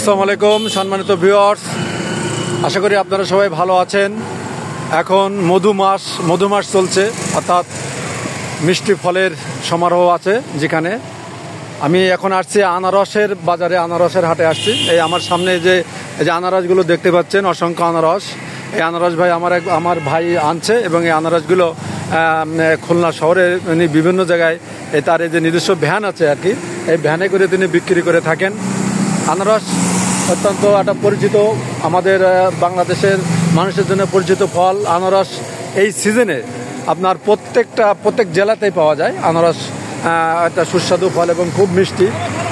আসসালামু আলাইকুম সম্মানিত ভিউয়ার্স, আশা করি আপনারা সবাই ভালো আছেন। এখন মধু মাস চলছে, অর্থাৎ মিষ্টি ফলের সমারোহ আছে। যেখানে আমি এখন আসছি আনারসের বাজারে, আনারসের হাটে আসছি। এই আমার সামনে যে আনারসগুলো দেখতে পাচ্ছেন, অসংখ্য আনারস। এই আনারস ভাই আমার ভাই আনছে এবং এই আনারসগুলো খুলনা শহরে বিভিন্ন জায়গায় তার এই যে নিজস্ব ভ্যান আছে আর কি, এই ভ্যানে করে তিনি বিক্রি করে থাকেন। আনারস অত্যন্ত একটা পরিচিত, আমাদের বাংলাদেশের মানুষের জন্য পরিচিত ফল। আনারস এই সিজনে আপনার প্রত্যেক জেলাতেই পাওয়া যায়। আনারস একটা সুস্বাদু ফল এবং খুব মিষ্টি।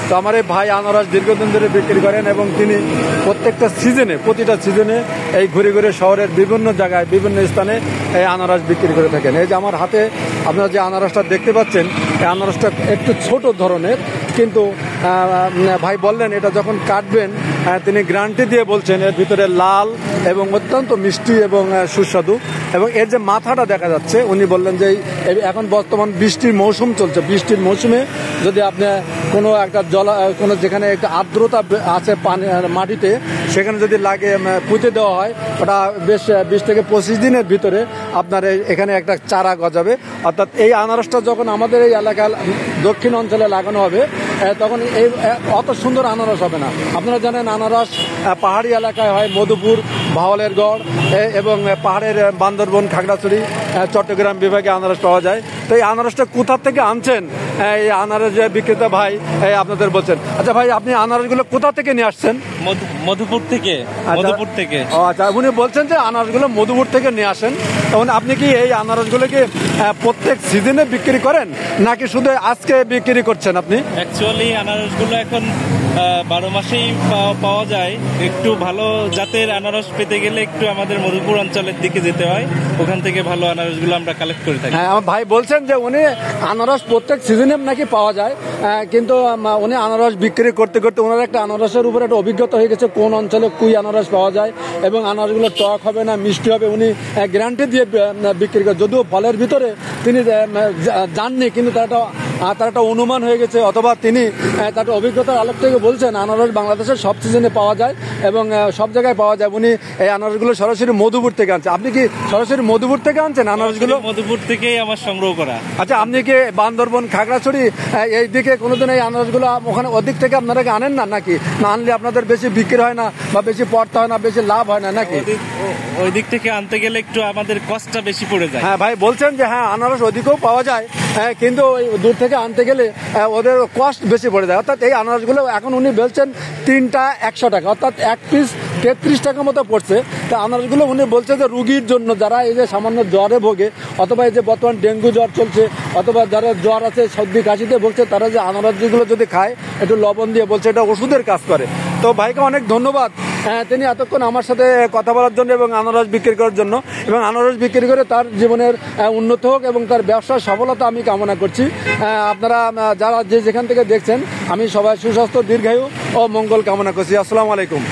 তো আমার এই ভাই আনারস দীর্ঘদিন ধরে বিক্রি করেন এবং তিনি প্রতিটা সিজনে এই ঘুরে ঘুরে শহরের বিভিন্ন জায়গায় বিভিন্ন স্থানে এই আনারস বিক্রি করে থাকেন। এই যে আমার হাতে আপনারা যে আনারসটা দেখতে পাচ্ছেন, এই আনারসটা একটু ছোট ধরনের, কিন্তু ভাই বললেন এটা যখন কাটবেন তিনি গ্যারান্টি দিয়ে বলছেন এর ভিতরে লাল এবং অত্যন্ত মিষ্টি এবং সুস্বাদু। এবং এর যে মাথাটা দেখা যাচ্ছে, উনি বললেন যে এখন বর্তমান বৃষ্টির মৌসুম চলছে, বৃষ্টির মৌসুমে যদি আপনি কোনো যেখানে একটা আর্দ্রতা আছে মাটিতে, সেখানে যদি লাগে পুঁতে দেওয়া হয়, ওটা বেশ 20 থেকে 25 দিনের ভিতরে আপনার এখানে একটা চারা গজাবে। অর্থাৎ এই আনারসটা যখন আমাদের এই এলাকায় দক্ষিণ অঞ্চলে লাগানো হবে, তখন এই অত সুন্দর আনারস হবে না। আপনারা জানেন আনারস পাহাড়ি এলাকায় হয়, মধুপুর, ভাওয়ালের গড় এবং পাহাড়ের বান্দরবন, খাগড়াছড়ি, চট্টগ্রাম বিভাগে আনারস পাওয়া যায়। তো এই আনারসটা কোথা থেকে আনছেন এই আনারস যে বিক্রেতা ভাই আপনাদের বলছেন। আচ্ছা ভাই, আপনি আনারসগুলো কোথা থেকে নিয়ে আসছেন? মধুপুর থেকে। আচ্ছা, উনি বলছেন যে আনারসগুলো মধুপুর থেকে নিয়ে আসেন। তখন আপনি কি এই আনারসগুলোকে প্রত্যেক সিজনে বিক্রি করেন নাকি শুধু আজকে বিক্রি করছেন আপনি? অ্যাকচুয়ালি আনারসগুলো এখন 12 মাসেই পাওয়া যায়। একটু ভালো জাতের আনারস পেতে গেলে একটু আমাদের মধুপুর অঞ্চলের দিকে যেতে হয়, ওখান থেকে ভালো আনারসগুলো আমরা কালেক্ট করে থাকি। হ্যাঁ, আমার ভাই বলছেন যে উনি আনারস প্রত্যেক সিজনে নাকি পাওয়া যায়, কিন্তু উনি আনারস বিক্রি করতে করতে ওনার একটা আনারসের উপরে একটা অভিজ্ঞতা হয়ে গেছে কোন অঞ্চলে কুই আনারস পাওয়া যায় এবং আনারসগুলো টক হবে না মিষ্টি হবে, উনি গ্যারান্টি দিয়ে বিক্রি করে। যদিও ফলের ভিতরে তিনি জাননি, কিন্তু তার একটা অনুমান হয়ে গেছে, অথবা তিনি তার অভিজ্ঞতার আলোক থেকে বলছেন আনারস বাংলাদেশের সব সিজনে পাওয়া যায় এবং সব জায়গায় পাওয়া যায়। উনি এই আনারসগুলো সরাসরি মধুপুর থেকে আনছে। আপনি কি সরাসরি মধুপুর থেকে আনছেন আনারসগুলো? মধুপুর থেকেই আমার সংগ্রহ করা। আচ্ছা, আপনি কি বান্দরবন, খাগড়াছড়ি এই দিকে কোনোদিন এই আনারসগুলো ওখানে ওদিক থেকে আপনারা কি আনেন না, নাকি না আনলে আপনাদের বেশি বিক্রি হয় না বা বেশি পড়তে হয় না, বেশি লাভ হয় না নাকি? ওই দিক থেকে আনতে গেলে একটু আমাদের কষ্টটা বেশি পড়ে যায়। হ্যাঁ ভাই বলছেন যে হ্যাঁ আনারস ওদিকেও পাওয়া যায়, কিন্তু দূর থেকে আনতে গেলে ওদের কস্ট বেশি পড়ে যায়। অর্থাৎ এই আনারসগুলো এখন উনি বলছেন 3টা 100 টাকা, অর্থাৎ 1 পিস 33 টাকা মতো পড়ছে। তা আনারসগুলো উনি বলছে যে রুগীর জন্য, যারা এই যে সামান্য জ্বরে ভোগে, অথবা এই যে বর্তমান ডেঙ্গু জ্বর চলছে, অথবা যারা জ্বর আছে সর্দি কাশিতে ভুগছে, তারা যে আনারসগুলো যদি খায় একটু লবণ দিয়ে, বলছে এটা ওষুধের কাজ করে। তো ভাইকে অনেক ধন্যবাদ, তিনি এতক্ষণ আমার সাথে কথা বলার জন্য এবং আনারস বিক্রি করার জন্য, এবং আনারস বিক্রি করে তার জীবনের উন্নত হোক এবং তার ব্যবসার সফলতা আমি কামনা করছি। আপনারা যারা যেখান থেকে দেখছেন, আমি সবাই সুস্বাস্থ্য, দীর্ঘায়ু ও মঙ্গল কামনা করছি। আসসালামু আলাইকুম।